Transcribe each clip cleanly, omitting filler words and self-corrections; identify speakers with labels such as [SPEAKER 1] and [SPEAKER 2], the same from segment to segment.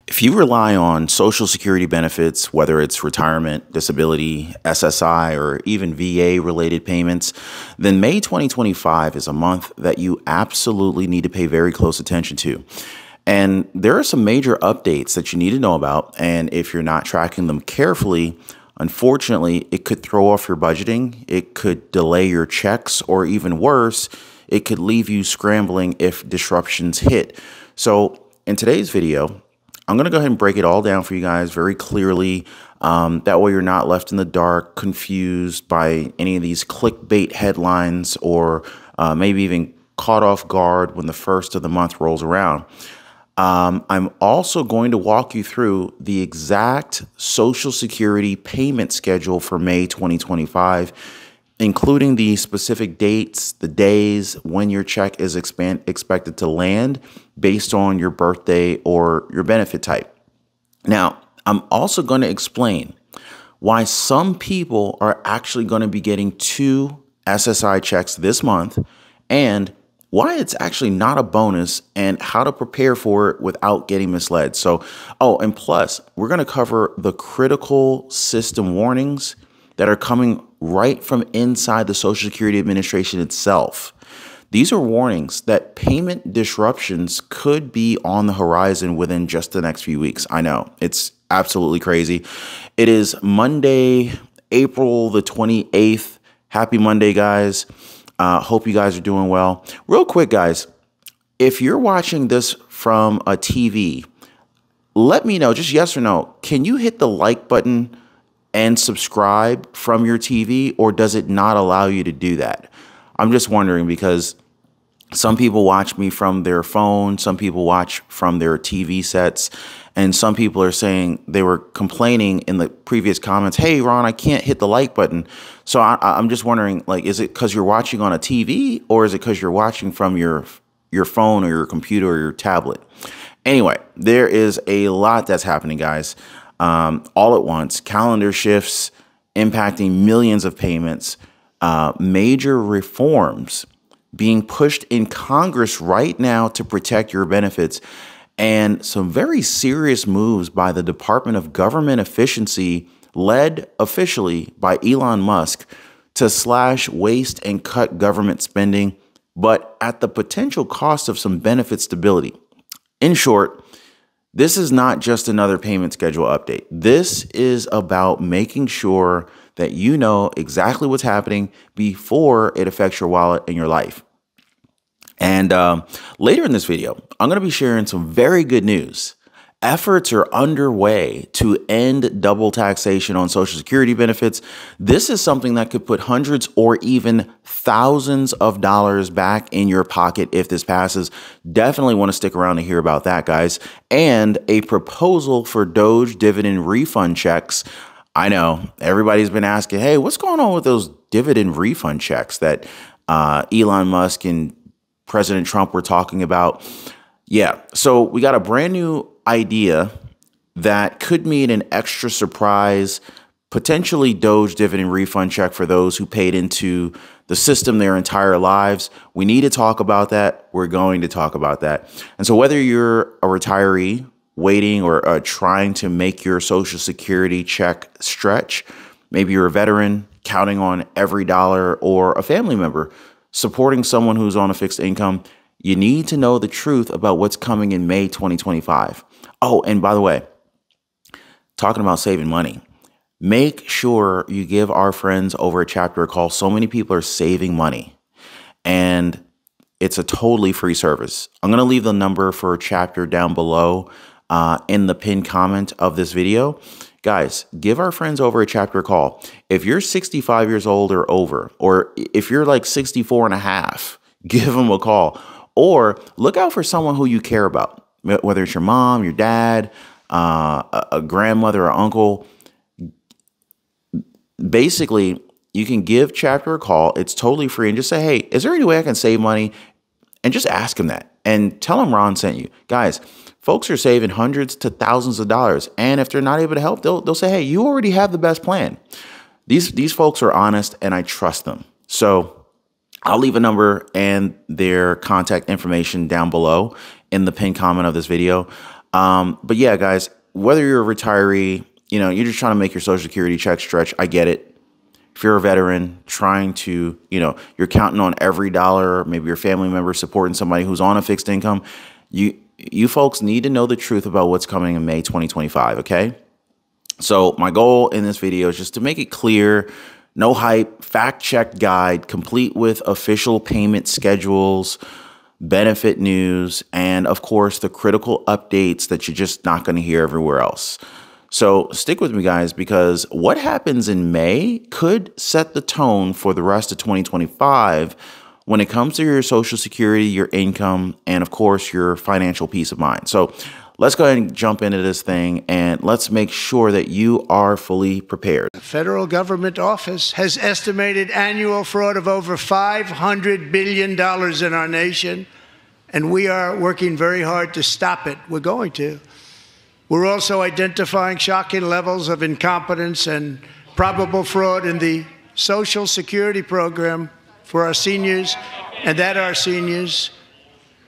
[SPEAKER 1] If you rely on Social Security benefits, whether it's retirement, disability, SSI, or even VA related payments, then May 2025 is a month that you absolutely need to pay very close attention to. And there are some major updates that you need to know about. And if you're not tracking them carefully, unfortunately, it could throw off your budgeting. It could delay your checks, or even worse, it could leave you scrambling if disruptions hit. So in today's video, I'm going to go ahead and break it all down for you guys very clearly. That way you're not left in the dark, confused by any of these clickbait headlines, or maybe even caught off guard when the first of the month rolls around. I'm also going to walk you through the exact Social Security payment schedule for May 2025, including the specific dates, the days when your check is expected to land based on your birthday or your benefit type. Now, I'm also going to explain why some people are actually going to be getting 2 SSI checks this month, and why it's actually not a bonus, and how to prepare for it without getting misled. So, and plus, we're going to cover the critical system warnings that are coming right from inside the Social Security Administration itself. These are warnings that payment disruptions could be on the horizon within just the next few weeks. I know, it's absolutely crazy. It is Monday, April the 28th. Happy Monday, guys. Hope you guys are doing well. Real quick, guys, if you're watching this from a TV, let me know, just yes or no, can you hit the like button and subscribe from your TV, or does it not allow you to do that? I'm just wondering, because some people watch me from their phone, some people watch from their TV sets, and some people are saying, they were complaining in the previous comments, hey, Ron, I can't hit the like button. So I'm just wondering, like, is it because you're watching on a TV, or is it because you're watching from your phone or your computer or your tablet? Anyway, there is a lot that's happening, guys. All at once, calendar shifts impacting millions of payments, major reforms being pushed in Congress right now to protect your benefits, and some very serious moves by the Department of Government Efficiency, led officially by Elon Musk, to slash, waste, and cut government spending, but at the potential cost of some benefit stability. In short, this is not just another payment schedule update. This is about making sure that you know exactly what's happening before it affects your wallet and your life. And later in this video, I'm going to be sharing some very good news. Efforts are underway to end double taxation on Social Security benefits. This is something that could put hundreds or even thousands of dollars back in your pocket if this passes. Definitely want to stick around to hear about that, guys. And a proposal for DOGE dividend refund checks. I know everybody's been asking, hey, what's going on with those dividend refund checks that Elon Musk and President Trump were talking about? Yeah, so we got a brand new idea that could mean an extra surprise, potentially DOGE dividend refund check for those who paid into the system their entire lives. We need to talk about that. We're going to talk about that. And so whether you're a retiree waiting, or trying to make your Social Security check stretch, maybe you're a veteran counting on every dollar, or a family member supporting someone who's on a fixed income, you need to know the truth about what's coming in May 2025. Oh, and by the way, talking about saving money, make sure you give our friends over at Chapter a call. So many people are saving money, and it's a totally free service. I'm going to leave the number for Chapter down below in the pinned comment of this video. Guys, give our friends over at Chapter a call. If you're 65 years old or over, or if you're like 64 and a half, give them a call. Or look out for someone who you care about, whether it's your mom, your dad, a grandmother or uncle. Basically, you can give Chapter a call. It's totally free, and just say, hey, is there any way I can save money? And just ask them that, and tell them Ron sent you. Guys, folks are saving hundreds to thousands of dollars, and if they're not able to help, they'll say, hey, you already have the best plan. These folks are honest, and I trust them. So I'll leave a number and their contact information down below in the pinned comment of this video. But yeah, guys, whether you're a retiree, you're just trying to make your Social Security check stretch. I get it. If you're a veteran trying to, you're counting on every dollar, maybe your family member supporting somebody who's on a fixed income, you folks need to know the truth about what's coming in May 2025, okay? So my goal in this video is just to make it clear, no hype, fact-checked guide, complete with official payment schedules, benefit news, and of course, the critical updates that you're just not going to hear everywhere else. So stick with me, guys, because what happens in May could set the tone for the rest of 2025 when it comes to your Social Security, your income, and of course, your financial peace of mind. So let's go ahead and jump into this thing and let's make sure that you are fully prepared.
[SPEAKER 2] The federal government office has estimated annual fraud of over $500 billion in our nation, and we are working very hard to stop it. We're going to. We're also identifying shocking levels of incompetence and probable fraud in the Social Security program for our seniors and that our seniors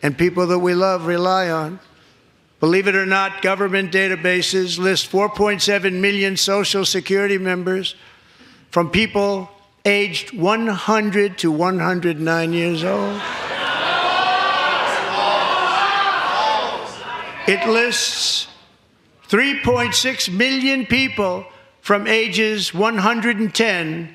[SPEAKER 2] and people that we love rely on. Believe it or not, government databases list 4.7 million Social Security members from people aged 100 to 109 years old. It lists 3.6 million people from ages 110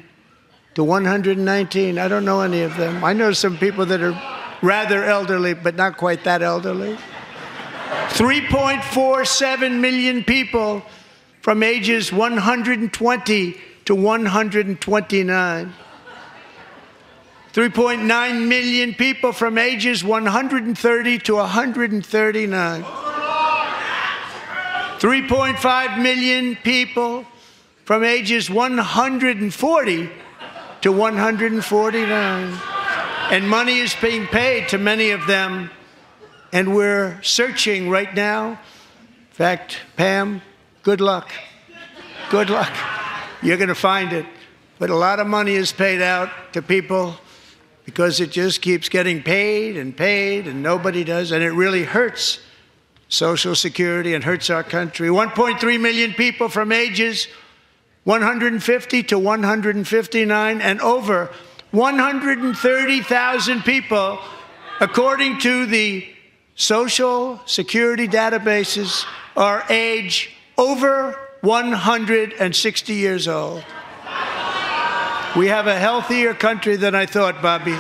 [SPEAKER 2] to 119. I don't know any of them. I know some people that are rather elderly, but not quite that elderly. 3.47 million people from ages 120 to 129. 3.9 million people from ages 130 to 139. 3.5 million people from ages 140 to 149. And money is being paid to many of them. And we're searching right now. In fact, Pam, good luck. Good luck. You're going to find it. But a lot of money is paid out to people because it just keeps getting paid and nobody does. And it really hurts Social Security and hurts our country. 1.3 million people from ages 150 to 159 and over 130,000 people, according to the Social Security databases, are age over 160 years old. We have a healthier country than I thought, Bobby.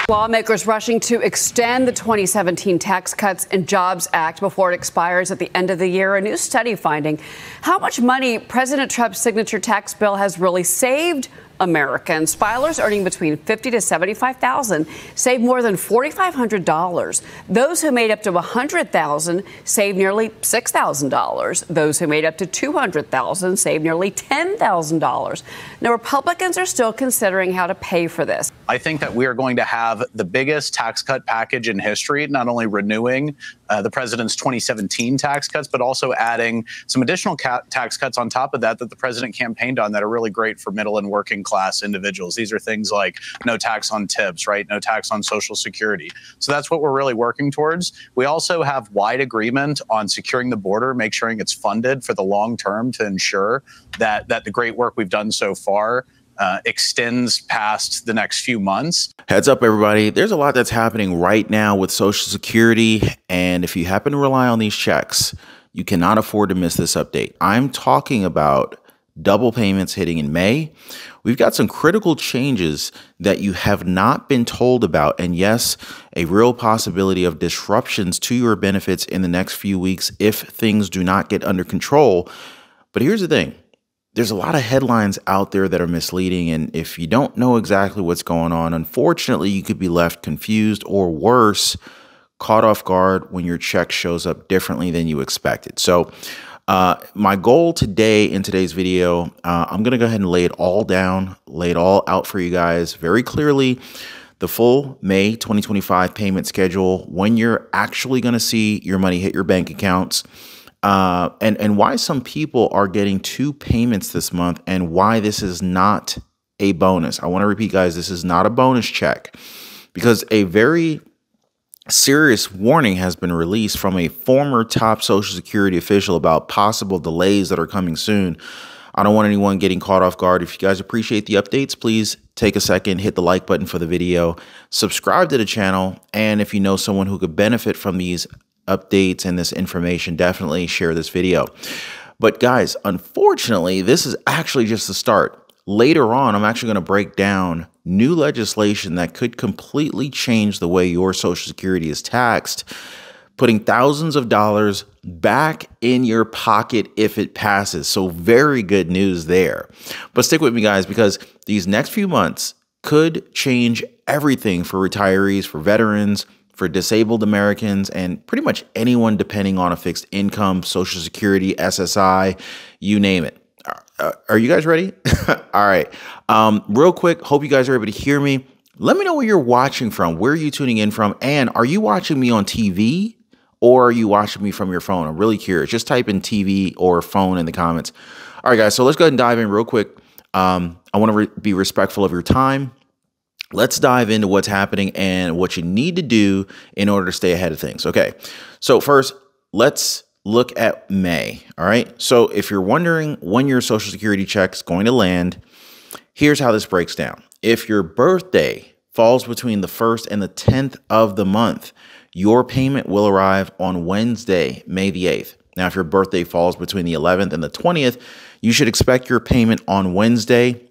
[SPEAKER 3] Lawmakers rushing to extend the 2017 Tax Cuts and Jobs Act before it expires at the end of the year. A new study finding how much money President Trump's signature tax bill has really saved Americans. Filers earning between $50,000 to $75,000 save more than $4,500. Those who made up to $100,000 save nearly $6,000. Those who made up to $200,000 save nearly $10,000. Now, Republicans are still considering how to pay for this.
[SPEAKER 4] I think that we are going to have the biggest tax cut package in history, not only renewing the president's 2017 tax cuts, but also adding some additional tax cuts on top of that the president campaigned on that are really great for middle and working class individuals. These are things like no tax on tips, right? No tax on Social Security. So that's what we're really working towards. We also have wide agreement on securing the border, make sure it's funded for the long term to ensure that the great work we've done so far extends past the next few months.
[SPEAKER 1] Heads up, everybody. There's a lot that's happening right now with Social Security. And if you happen to rely on these checks, you cannot afford to miss this update. I'm talking about double payments hitting in May. We've got some critical changes that you have not been told about. And yes, a real possibility of disruptions to your benefits in the next few weeks if things do not get under control. But here's the thing. There's a lot of headlines out there that are misleading, and if you don't know exactly what's going on, unfortunately, you could be left confused or worse, caught off guard when your check shows up differently than you expected. So my goal today in today's video, I'm going to go ahead and lay it all down, lay it all out for you guys very clearly. the full May 2025 payment schedule, when you're actually going to see your money hit your bank accounts, and why some people are getting 2 payments this month, and why this is not a bonus. I want to repeat, guys, this is not a bonus check, because a very serious warning has been released from a former top Social Security official about possible delays that are coming soon. I don't want anyone getting caught off guard. If you guys appreciate the updates, please take a second, hit the like button for the video, subscribe to the channel, and if you know someone who could benefit from these updates and this information, definitely share this video. But guys, unfortunately, this is actually just the start. Later on, I'm actually going to break down new legislation that could completely change the way your Social Security is taxed, putting thousands of dollars back in your pocket if it passes. So very good news there. But stick with me, guys, because these next few months could change everything for retirees, for veterans, for disabled Americans, and pretty much anyone depending on a fixed income, Social Security, SSI, you name it. Are you guys ready? All right. Real quick, hope you guys are able to hear me. Let me know where you're watching from. Where are you tuning in from? And are you watching me on TV or are you watching me from your phone? I'm really curious. Just type in TV or phone in the comments. All right, guys. So let's go ahead and dive in real quick. I want to be respectful of your time. Let's dive into what's happening and what you need to do in order to stay ahead of things. Okay. So first, let's look at May. All right. So if you're wondering when your Social Security check is going to land, here's how this breaks down. If your birthday falls between the 1st and the 10th of the month, your payment will arrive on Wednesday, May the 8th. Now, if your birthday falls between the 11th and the 20th, you should expect your payment on Wednesday,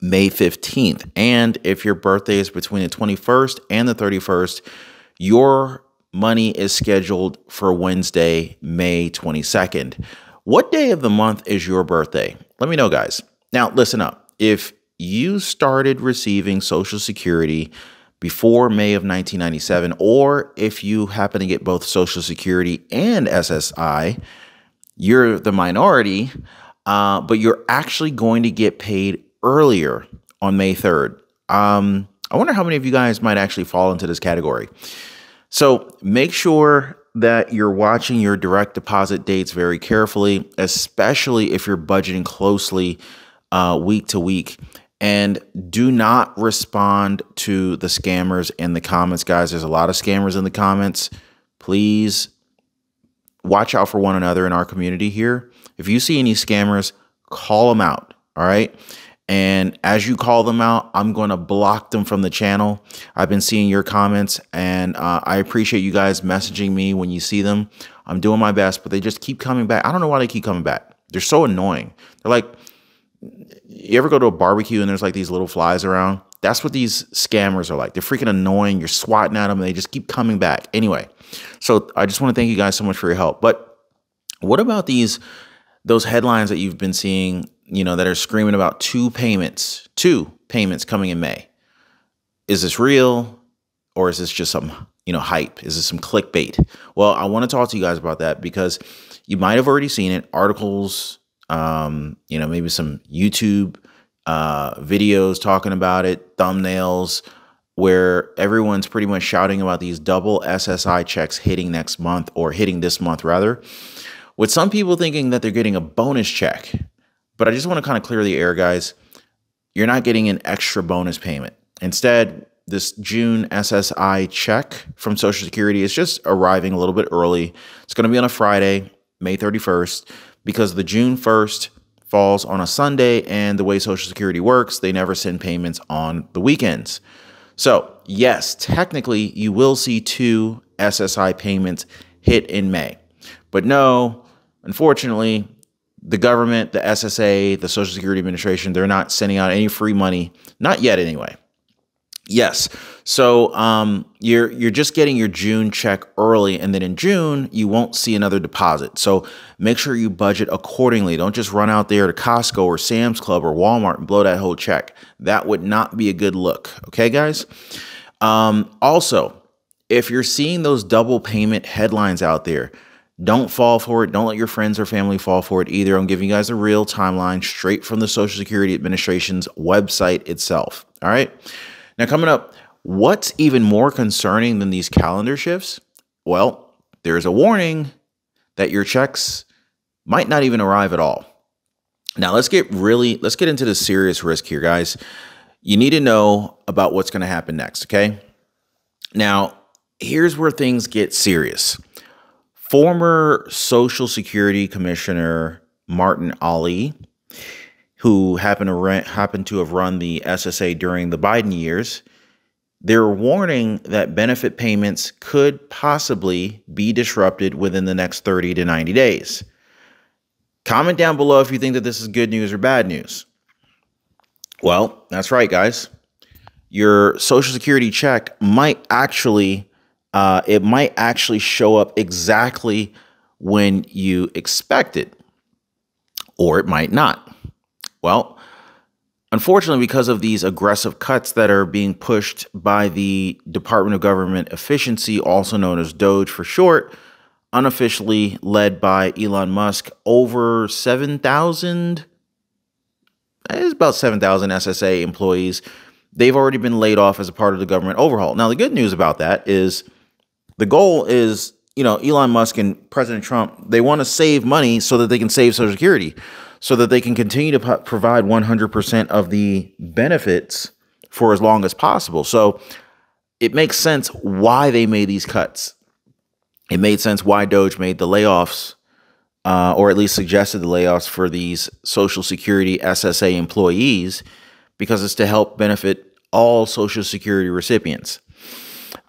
[SPEAKER 1] May 15th. And if your birthday is between the 21st and the 31st, your money is scheduled for Wednesday, May 22nd. What day of the month is your birthday? Let me know, guys. Now, listen up. If you started receiving Social Security before May of 1997, or if you happen to get both Social Security and SSI, you're the minority, but you're actually going to get paid earlier on May 3rd. I wonder how many of you guys might actually fall into this category. So make sure that you're watching your direct deposit dates very carefully, especially if you're budgeting closely week to week. And do not respond to the scammers in the comments, guys. There's a lot of scammers in the comments. Please watch out for one another in our community here. If you see any scammers, call them out, all right? And as you call them out, I'm going to block them from the channel. I've been seeing your comments, and I appreciate you guys messaging me when you see them. I'm doing my best, but they just keep coming back. I don't know why they keep coming back. They're so annoying. They're like, you ever go to a barbecue and there's like these little flies around? That's what these scammers are like. They're freaking annoying. You're swatting at them and they just keep coming back. Anyway, so I just want to thank you guys so much for your help. But what about those headlines that you've been seeing, you know, that are screaming about 2 payments coming in May? Is this real, or is this just some, hype? Is this some clickbait? Well, I want to talk to you guys about that because you might have already seen it, articles, maybe some YouTube videos talking about it, thumbnails, where everyone's pretty much shouting about these double SSI checks hitting next month, or hitting this month rather, with some people thinking that they're getting a bonus check. But I just want to kind of clear the air, guys. You're not getting an extra bonus payment. Instead, this June SSI check from Social Security is just arriving a little bit early. It's going to be on a Friday, May 31st, because the June 1st falls on a Sunday, and the way Social Security works, they never send payments on the weekends. So, yes, technically, you will see 2 SSI payments hit in May. But no, unfortunately, the government, the SSA, the Social Security Administration, they're not sending out any free money. Not yet, anyway. Yes. So you're just getting your June check early, and then in June, you won't see another deposit. So make sure you budget accordingly. Don't just run out there to Costco or Sam's Club or Walmart and blow that whole check. That would not be a good look. Okay, guys? Also, if you're seeing those double payment headlines out there, don't fall for it. Don't let your friends or family fall for it either. I'm giving you guys a real timeline straight from the Social Security Administration's website itself. All right. Now, coming up, What's even more concerning than these calendar shifts? Well, there's a warning that your checks might not even arrive at all. Now, let's get into the serious risk here, guys. You need to know about what's going to happen next, okay? Now, here's where things get serious. Former Social Security Commissioner Martin Ali, who happened to have run the SSA during the Biden years, they're warning that benefit payments could possibly be disrupted within the next 30 to 90 days. Comment down below if you think that this is good news or bad news. Well, that's right, guys. Your Social Security check might actually show up exactly when you expect it, or it might not. Well, unfortunately, because of these aggressive cuts that are being pushed by the Department of Government Efficiency, also known as DOGE for short, unofficially led by Elon Musk, over 7,000, it's about 7,000 SSA employees, they've already been laid off as a part of the government overhaul. Now, the good news about that is the goal is, Elon Musk and President Trump, they want to save money so that they can save Social Security, so that they can continue to provide 100% of the benefits for as long as possible. So it makes sense why they made these cuts. It made sense why DOGE made the layoffs, or at least suggested the layoffs for these Social Security SSA employees, because it's to help benefit all Social Security recipients.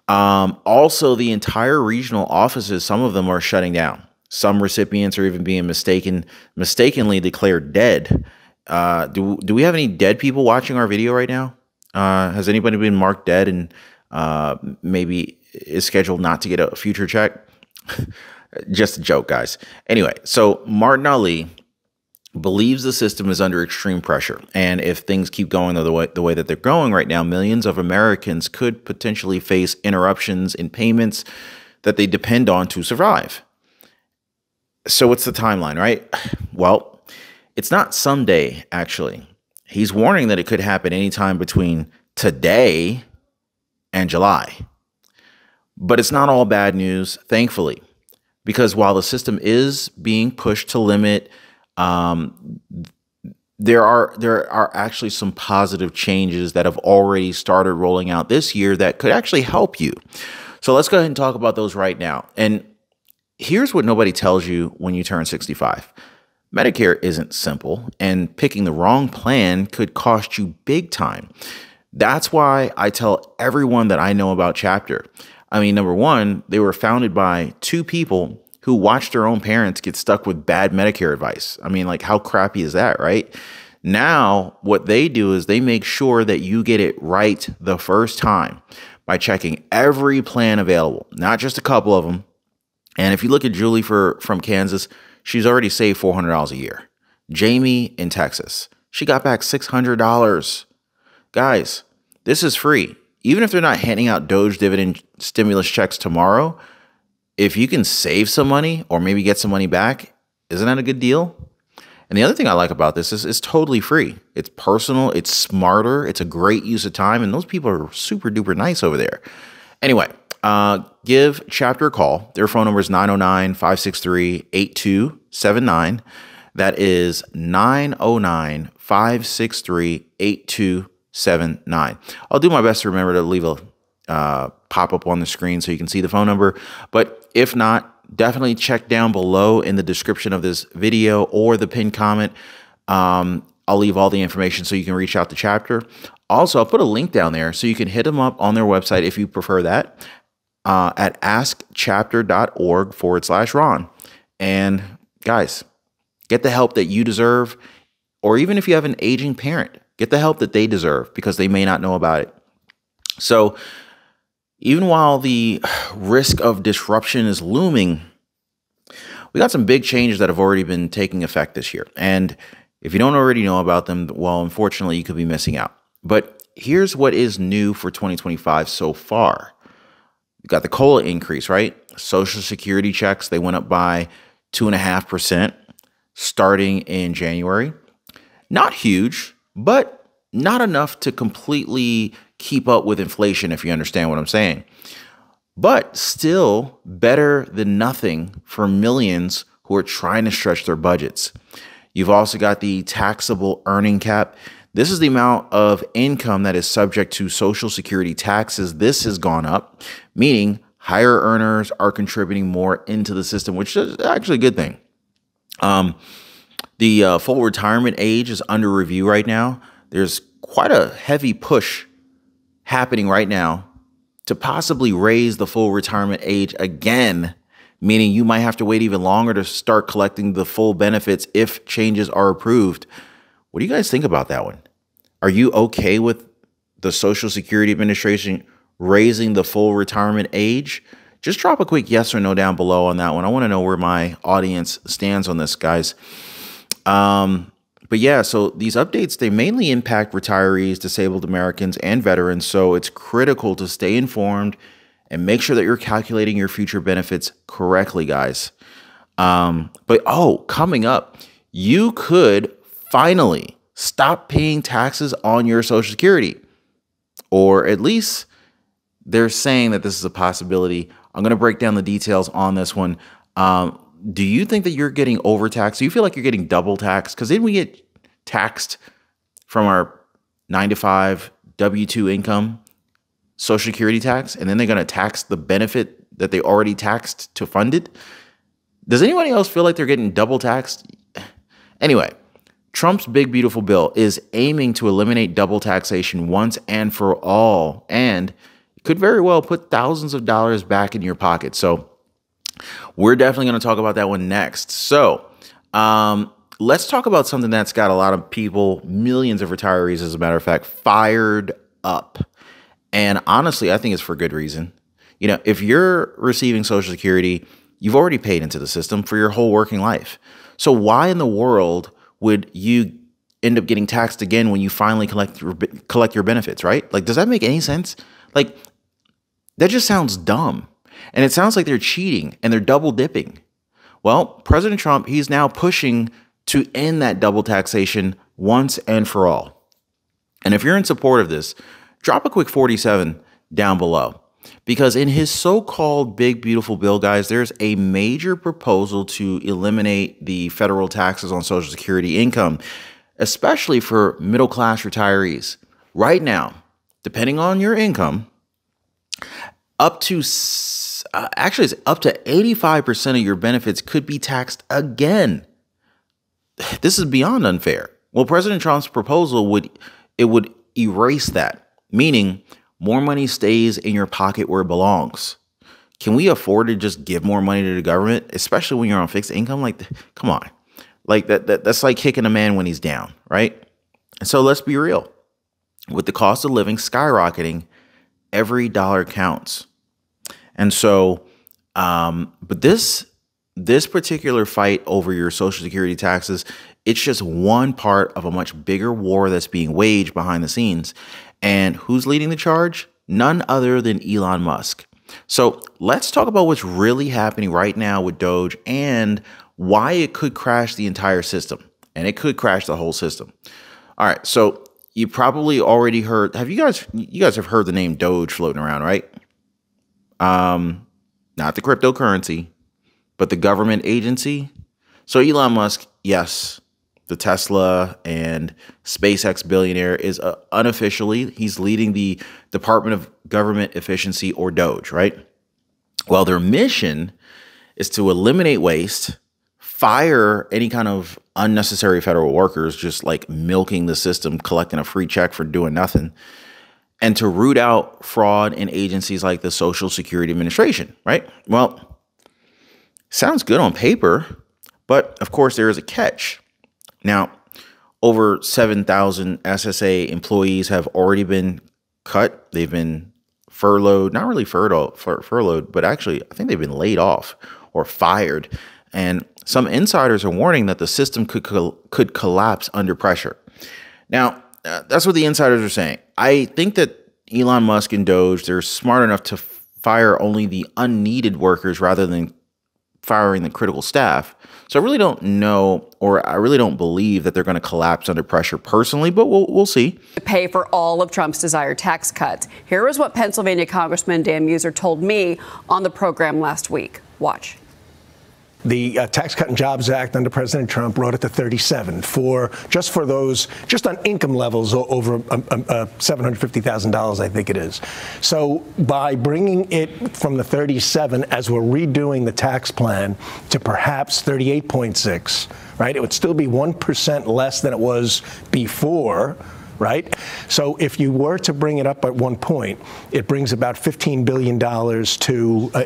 [SPEAKER 1] Also, the entire regional offices, some of them are shutting down. Some recipients are even being mistakenly declared dead. Do we have any dead people watching our video right now? Has anybody been marked dead and maybe is scheduled not to get a future check? Just a joke, guys. Anyway, so Martin Ali believes the system is under extreme pressure. And if things keep going the way that they're going right now, millions of Americans could potentially face interruptions in payments that they depend on to survive. So what's the timeline, right? Well, it's not someday, actually. He's warning that it could happen anytime between today and July. But it's not all bad news, thankfully, because while the system is being pushed to limit, there are actually some positive changes that have already started rolling out this year that could actually help you. So let's go ahead and talk about those right now. And here's what nobody tells you when you turn 65. Medicare isn't simple, and picking the wrong plan could cost you big time. That's why I tell everyone that I know about Chapter. I mean, number one, they were founded by two people who watched their own parents get stuck with bad Medicare advice. I mean, like, how crappy is that, right? Now, what they do is they make sure that you get it right the first time by checking every plan available, not just a couple of them. And if you look at Julie from Kansas, she's already saved $400 a year. Jamie in Texas, she got back $600. Guys, this is free. Even if they're not handing out DOGE dividend stimulus checks tomorrow, if you can save some money or maybe get some money back, isn't that a good deal? And the other thing I like about this is it's totally free. It's personal. It's smarter. It's a great use of time. And those people are super duper nice over there. Anyway, give Chapter a call. Their phone number is 909-563-8279. That is 909-563-8279. I'll do my best to remember to leave a pop-up on the screen so you can see the phone number. But if not, definitely check down below in the description of this video or the pinned comment. I'll leave all the information so you can reach out to Chapter. Also, I'll put a link down there so you can hit them up on their website if you prefer that, at askchapter.org/Ron. And guys, get the help that you deserve, or even if you have an aging parent, get the help that they deserve because they may not know about it. So even while the risk of disruption is looming, we got some big changes that have already been taking effect this year. And if you don't already know about them, well, unfortunately, you could be missing out. But here's what is new for 2025 so far. You got the COLA increase, right? Social Security checks, they went up by 2.5% starting in January. Not huge, but not enough to completely keep up with inflation, if you understand what I'm saying. But still better than nothing for millions who are trying to stretch their budgets. You've also got the taxable earning cap. This is the amount of income that is subject to Social Security taxes. This has gone up, meaning higher earners are contributing more into the system, which is actually a good thing. The full retirement age is under review right now. There's quite a heavy push happening right now to possibly raise the full retirement age again, meaning you might have to wait even longer to start collecting the full benefits if changes are approved. What do you guys think about that one? Are you okay with the Social Security Administration raising the full retirement age? Just drop a quick yes or no down below on that one. I want to know where my audience stands on this, guys. But yeah, so these updates, they mainly impact retirees, disabled Americans, and veterans. So it's critical to stay informed and make sure that you're calculating your future benefits correctly, guys. Coming up, you could finally stop paying taxes on your Social Security. Or at least they're saying that this is a possibility. I'm going to break down the details on this one. Do you think that you're getting overtaxed? Do you feel like you're getting double taxed? Because then we get taxed from our 9-to-5 W-2 income, Social Security tax, and then they're going to tax the benefit that they already taxed to fund it. Does anybody else feel like they're getting double taxed? Anyway, Trump's big, beautiful bill is aiming to eliminate double taxation once and for all, and it could very well put thousands of dollars back in your pocket. So we're definitely going to talk about that one next. So let's talk about something that's got a lot of people, millions of retirees, as a matter of fact, fired up. And honestly, I think it's for good reason. You know, if you're receiving Social Security, you've already paid into the system for your whole working life. So why in the world would you end up getting taxed again when you finally collect your benefits, right? Like, does that make any sense? Like, that just sounds dumb. And it sounds like they're cheating and they're double dipping. Well, President Trump, he's now pushing to end that double taxation once and for all. And if you're in support of this, drop a quick 47 down below. Because in his so-called big, beautiful bill, guys, there's a major proposal to eliminate the federal taxes on Social Security income, especially for middle-class retirees. Right now, depending on your income, up to actually, it's up to 85% of your benefits could be taxed again. This is beyond unfair. Well, President Trump's proposal would erase that, meaning more money stays in your pocket where it belongs. Can we afford to just give more money to the government, especially when you're on fixed income? Like, come on. Like that's like kicking a man when he's down, right? And so let's be real. With the cost of living skyrocketing, every dollar counts. And so, but this particular fight over your Social Security taxes, it's just one part of a much bigger war that's being waged behind the scenes. And who's leading the charge? None other than Elon Musk. So let's talk about what's really happening right now with DOGE and why it could crash the entire system. And it could crash the whole system. All right. So you probably already heard, you guys have heard the name DOGE floating around, right? Not the cryptocurrency, but the government agency. So Elon Musk, yes, the Tesla and SpaceX billionaire, is unofficially, he's leading the Department of Government Efficiency, or DOGE, right? Well, their mission is to eliminate waste, fire any kind of unnecessary federal workers, just like milking the system, collecting a free check for doing nothing, and to root out fraud in agencies like the Social Security Administration, right? Well, sounds good on paper, but of course there is a catch. Now, over 7,000 SSA employees have already been cut. They've been furloughed, not really furloughed, but actually I think they've been laid off or fired. And some insiders are warning that the system could collapse under pressure. Now, that's what the insiders are saying. I think that Elon Musk and DOGE, they're smart enough to fire only the unneeded workers rather than firing the critical staff. So I really don't know, or I really don't believe that they're going to collapse under pressure personally, but we'll see.
[SPEAKER 3] To pay for all of Trump's desired tax cuts. Here is what Pennsylvania Congressman Dan Muser told me on the program last week. Watch.
[SPEAKER 5] The Tax Cut and Jobs Act under President Trump brought it to 37 just for those, just on income levels over $750,000, I think it is. So by bringing it from the 37 as we're redoing the tax plan to perhaps 38.6, right? It would still be 1% less than it was before. Right? So if you were to bring it up at one point, it brings about $15 billion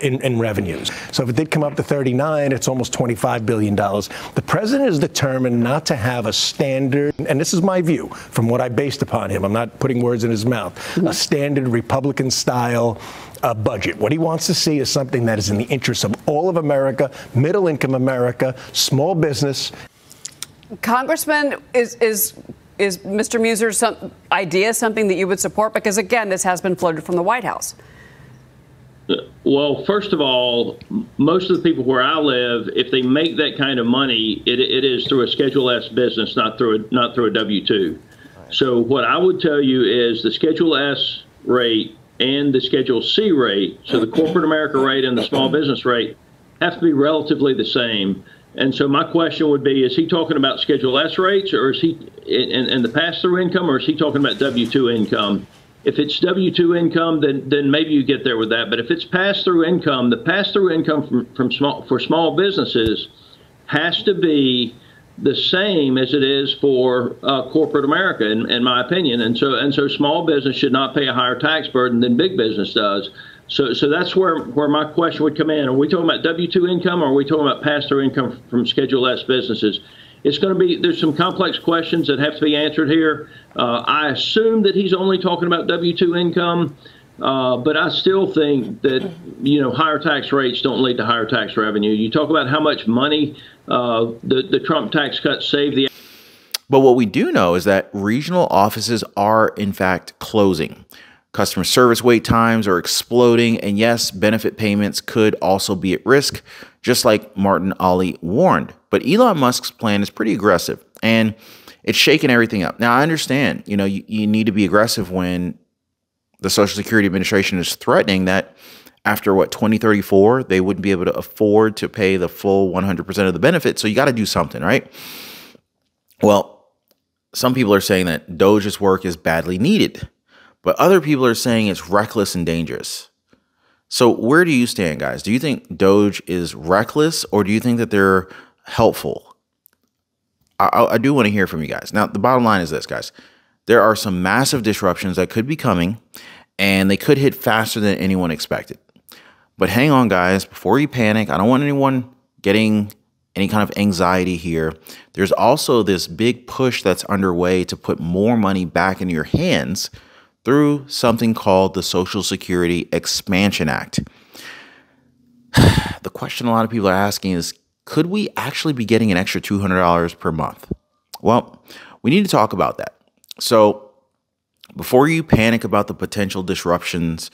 [SPEAKER 5] in revenues. So if it did come up to 39, it's almost $25 billion. The president is determined not to have a standard, and this is my view from what I based upon him, I'm not putting words in his mouth, a standard Republican-style budget. What he wants to see is something that is in the interest of all of America, middle-income America, small business.
[SPEAKER 3] Congressman, is Mr. Muser's idea something that you would support? Because, again, this has been floated from the White House.
[SPEAKER 6] Well, first of all, most of the people where I live, if they make that kind of money, it is through a Schedule S business, not through a W-2. So what I would tell you is the Schedule S rate and the Schedule C rate, so the corporate America rate and the small business rate, have to be relatively the same. And so my question would be, is he talking about Schedule S rates, or is he in the pass-through income, or is he talking about W-2 income? If it's W-2 income, then maybe you get there with that. But if it's pass-through income, the pass-through income for small businesses has to be the same as it is for corporate America, in my opinion. And so small business should not pay a higher tax burden than big business does. So that's where my question would come in. Are we talking about W-2 income, or are we talking about pass-through income from Schedule S businesses? It's going to be, there's some complex questions that have to be answered here. I assume that he's only talking about W-2 income, but I still think that, higher tax rates don't lead to higher tax revenue. You talk about how much money the Trump tax cuts saved the.
[SPEAKER 1] But what we do know is that regional offices are, in fact, closing. Customer service wait times are exploding, and yes, benefit payments could also be at risk, just like Martin Ali warned. But Elon Musk's plan is pretty aggressive, and it's shaking everything up. Now, I understand, you need to be aggressive when the Social Security Administration is threatening that after, 2034, they wouldn't be able to afford to pay the full 100% of the benefit, so you got to do something, right? Well, some people are saying that DOGE's work is badly needed. But other people are saying it's reckless and dangerous. So where do you stand, guys? Do you think DOGE is reckless, or do you think that they're helpful? I do want to hear from you guys. Now, the bottom line is this, guys. There are some massive disruptions that could be coming, and they could hit faster than anyone expected. But hang on, guys. Before you panic, I don't want anyone getting any kind of anxiety here. There's also this big push that's underway to put more money back into your hands through something called the Social Security Expansion Act. The question a lot of people are asking is, could we actually be getting an extra $200 per month? Well, we need to talk about that. So before you panic about the potential disruptions,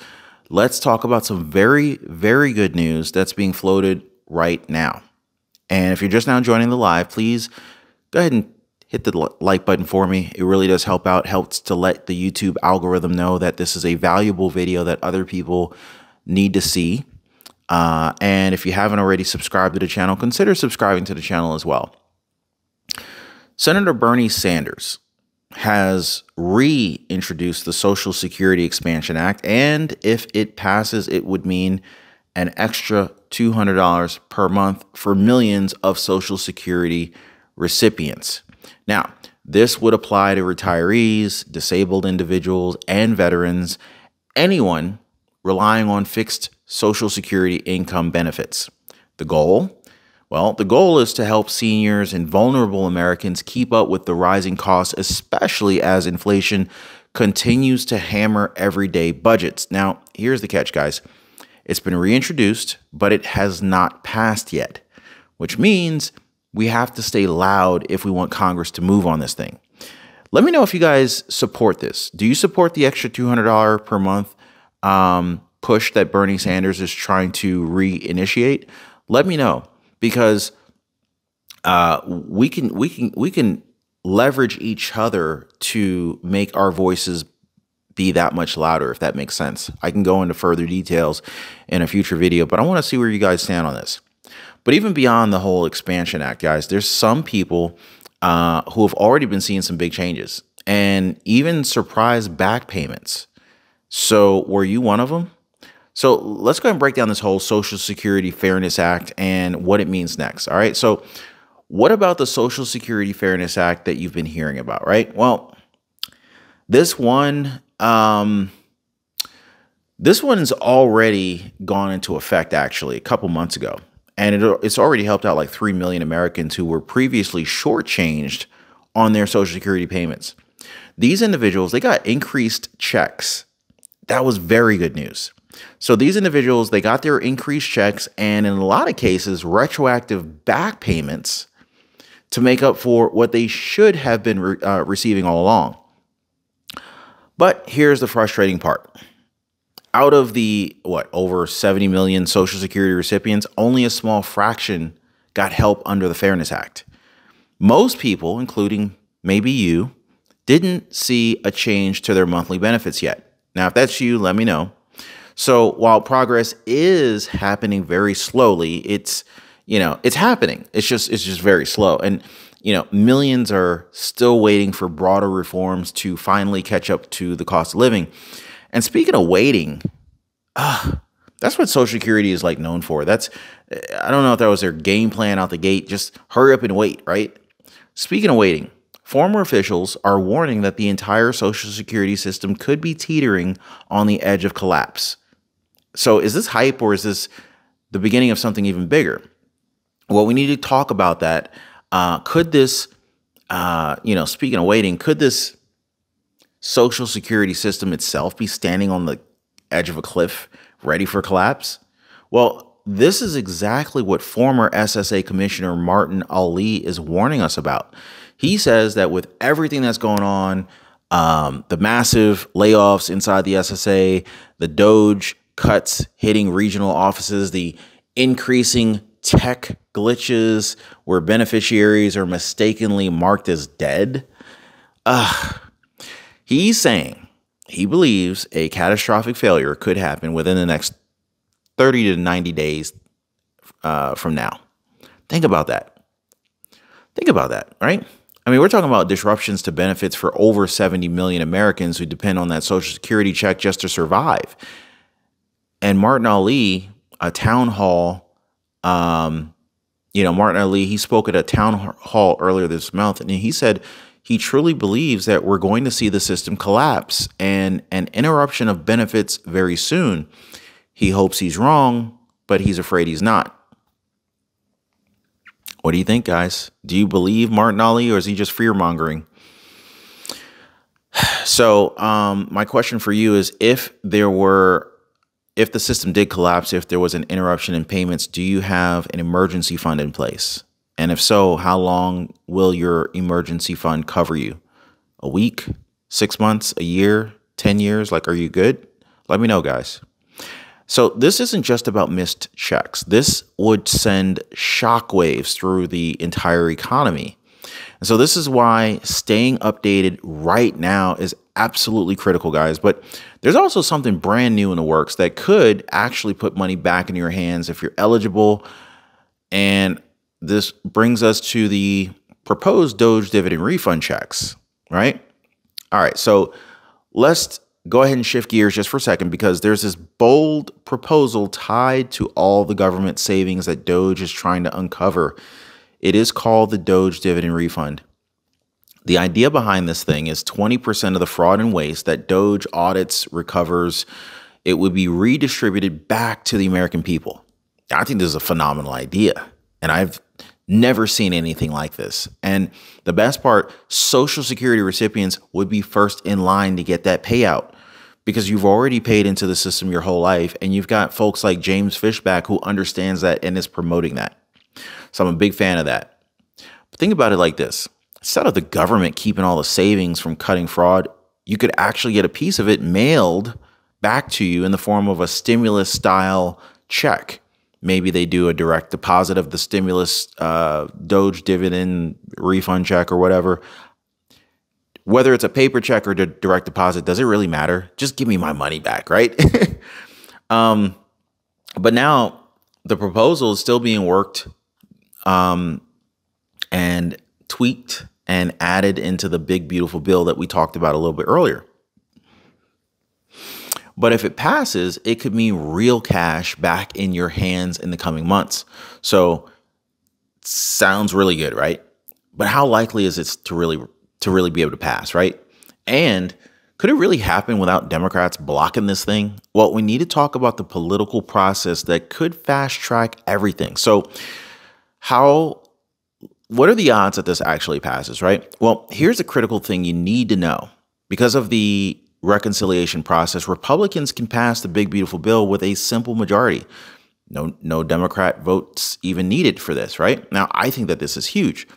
[SPEAKER 1] let's talk about some very, very good news that's being floated right now. And if you're just now joining the live, please go ahead and hit the like button for me. It really does help out, helps to let the YouTube algorithm know that this is a valuable video that other people need to see. And if you haven't already subscribed to the channel, consider subscribing to the channel as well. Senator Bernie Sanders has reintroduced the Social Security Expansion Act, and if it passes, it would mean an extra $200 per month for millions of Social Security recipients. Now, this would apply to retirees, disabled individuals, and veterans, anyone relying on fixed Social Security income benefits. The goal? Well, the goal is to help seniors and vulnerable Americans keep up with the rising costs, especially as inflation continues to hammer everyday budgets. Now, here's the catch, guys. It's been reintroduced, but it has not passed yet, which means we have to stay loud if we want Congress to move on this thing. Let me know if you guys support this. Do you support the extra $200 per month push that Bernie Sanders is trying to reinitiate? Let me know. because we can leverage each other to make our voices be that much louder, if that makes sense. I can go into further details in a future video, but I want to see where you guys stand on this. But even beyond the whole Expansion Act, guys, there's some people who have already been seeing some big changes and even surprise back payments. So were you one of them? So let's go ahead and break down this whole Social Security Fairness Act and what it means next. All right. So what about the Social Security Fairness Act that you've been hearing about, right? Well, this one's already gone into effect, actually, a couple months ago. And it's already helped out like 3 million Americans who were previously shortchanged on their Social Security payments. These individuals, they got increased checks. That was very good news. So these individuals, they got their increased checks and in a lot of cases, retroactive back payments to make up for what they should have been receiving all along. But here's the frustrating part. Out of the, over 70 million Social Security recipients, only a small fraction got help under the Fairness Act. Most people, including maybe you, didn't see a change to their monthly benefits yet. Now, if that's you, let me know. So while progress is happening very slowly, it's happening. It's just very slow. And, millions are still waiting for broader reforms to finally catch up to the cost of living. And speaking of waiting, that's what Social Security is like known for. I don't know if that was their game plan out the gate. Just hurry up and wait, right? Speaking of waiting, former officials are warning that the entire Social Security system could be teetering on the edge of collapse. So is this hype or is this the beginning of something even bigger? Well, we need to talk about that. Could this, speaking of waiting, could this Social Security system itself be standing on the edge of a cliff, ready for collapse? Well, this is exactly what former SSA Commissioner Martin Ali is warning us about. He says that with everything that's going on, the massive layoffs inside the SSA, the DOGE cuts hitting regional offices, the increasing tech glitches where beneficiaries are mistakenly marked as dead. He's saying he believes a catastrophic failure could happen within the next 30 to 90 days from now. Think about that. Think about that, right? I mean, we're talking about disruptions to benefits for over 70 million Americans who depend on that Social Security check just to survive. And Martin Ali, a town hall, Martin Ali, he spoke at a town hall earlier this month, and he said he truly believes that we're going to see the system collapse and an interruption of benefits very soon. He hopes he's wrong, but he's afraid he's not. What do you think, guys? Do you believe Martin Ali, or is he just fear-mongering? So my question for you is, if the system did collapse, if there was an interruption in payments, do you have an emergency fund in place? And if so, how long will your emergency fund cover you? A week, 6 months, a year, 10 years? Like, are you good? Let me know, guys. So this isn't just about missed checks. This would send shockwaves through the entire economy. And so this is why staying updated right now is absolutely critical, guys. But there's also something brand new in the works that could actually put money back in your hands if you're eligible. And this brings us to the proposed DOGE dividend refund checks, right? All right, so let's go ahead and shift gears just for a second, because there's this bold proposal tied to all the government savings that DOGE is trying to uncover. It is called the DOGE dividend refund. The idea behind this thing is 20% of the fraud and waste that DOGE audits recovers, it would be redistributed back to the American people. I think this is a phenomenal idea, and I've never seen anything like this. And the best part, Social Security recipients would be first in line to get that payout, because you've already paid into the system your whole life, and you've got folks like James Fishback who understands that and is promoting that. So I'm a big fan of that. But think about it like this. Instead of the government keeping all the savings from cutting fraud, you could actually get a piece of it mailed back to you in the form of a stimulus-style check. Maybe they do a direct deposit of the stimulus DOGE dividend refund check or whatever. Whether it's a paper check or direct deposit, does it really matter? Just give me my money back, right? But now the proposal is still being worked and tweaked and added into the big, beautiful bill that we talked about a little bit earlier. But if it passes, it could mean real cash back in your hands in the coming months. So sounds really good, right? But how likely is it to really be able to pass, right? And could it really happen without Democrats blocking this thing? Well, we need to talk about the political process that could fast track everything. So what are the odds that this actually passes, right? Well, here's a critical thing you need to know. Because of the reconciliation process, Republicans can pass the big, beautiful bill with a simple majority. No Democrat votes even needed for this, right? Now, I think that this is huge.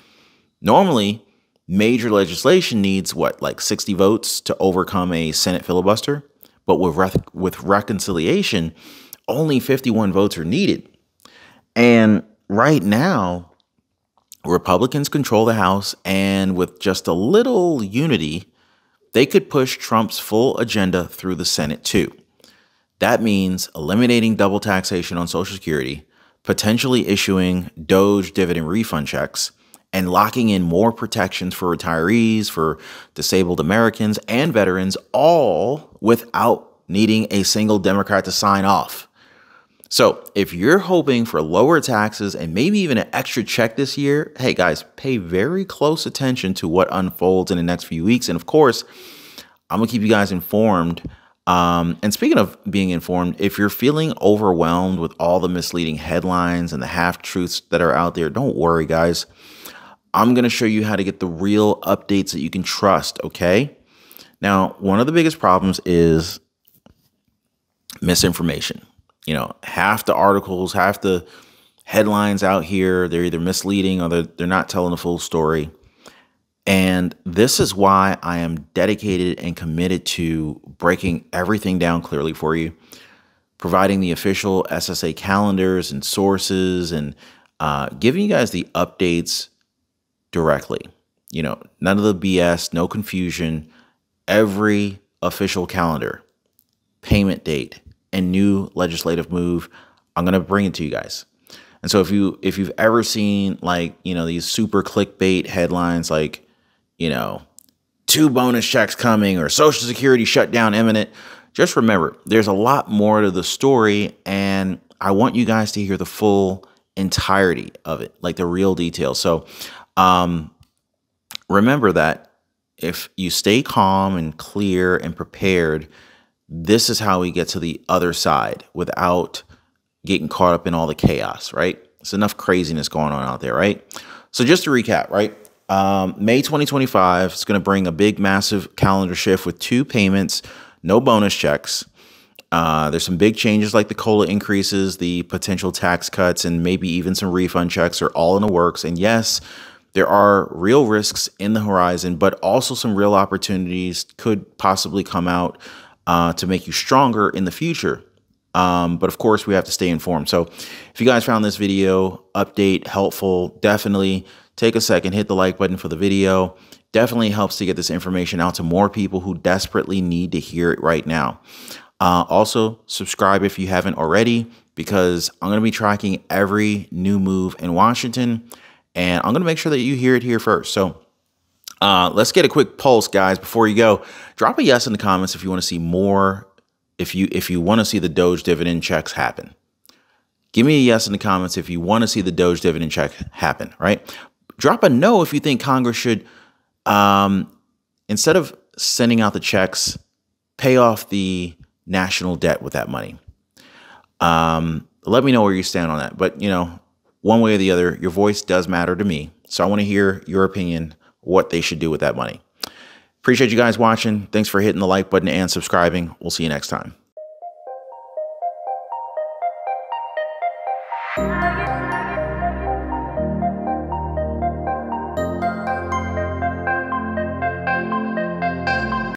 [SPEAKER 1] Normally, major legislation needs like 60 votes to overcome a Senate filibuster. But with reconciliation, only 51 votes are needed. And right now, Republicans control the House, and with just a little unity, they could push Trump's full agenda through the Senate too. That means eliminating double taxation on Social Security, potentially issuing DOGE dividend refund checks, and locking in more protections for retirees, for disabled Americans, and veterans, all without needing a single Democrat to sign off. So if you're hoping for lower taxes and maybe even an extra check this year, hey guys, pay very close attention to what unfolds in the next few weeks. And of course, I'm gonna keep you guys informed. And speaking of being informed, if you're feeling overwhelmed with all the misleading headlines and the half-truths that are out there, don't worry, guys. I'm gonna show you how to get the real updates that you can trust, okay? Now, one of the biggest problems is misinformation. You know, half the articles, half the headlines out here, they're either misleading or they're not telling the full story. And this is why I am dedicated and committed to breaking everything down clearly for you, providing the official SSA calendars and sources, and giving you guys the updates directly. You know, none of the BS, no confusion, every official calendar, payment date, and new legislative move, I'm going to bring it to you guys. And so if you've ever seen, like, you know, these super clickbait headlines like, you know, 2 bonus checks coming or Social Security shutdown imminent, just remember there's a lot more to the story, and I want you guys to hear the full entirety of it, like the real details. So remember that if you stay calm and clear and prepared, this is how we get to the other side without getting caught up in all the chaos, right? There's enough craziness going on out there, right? So just to recap, right? May 2025 is going to bring a big, massive calendar shift with 2 payments, no bonus checks. There's some big changes like the COLA increases, the potential tax cuts, and maybe even some refund checks are all in the works. And yes, there are real risks in the horizon, but also some real opportunities could possibly come out to make you stronger in the future. But of course, we have to stay informed. So if you guys found this video update helpful, definitely take a second, hit the like button for the video. Definitely helps to get this information out to more people who desperately need to hear it right now. Also, subscribe if you haven't already, because I'm going to be tracking every new move in Washington, and I'm going to make sure that you hear it here first. So let's get a quick pulse, guys, before you go. Drop a yes in the comments if you want to see more, if you want to see the DOGE dividend checks happen. Give me a yes in the comments if you want to see the DOGE dividend check happen, right? Drop a no if you think Congress should, instead of sending out the checks, pay off the national debt with that money. Let me know where you stand on that. But, you know, one way or the other, your voice does matter to me. So I want to hear your opinion, what they should do with that money. Appreciate you guys watching. Thanks for hitting the like button and subscribing. We'll see you next time.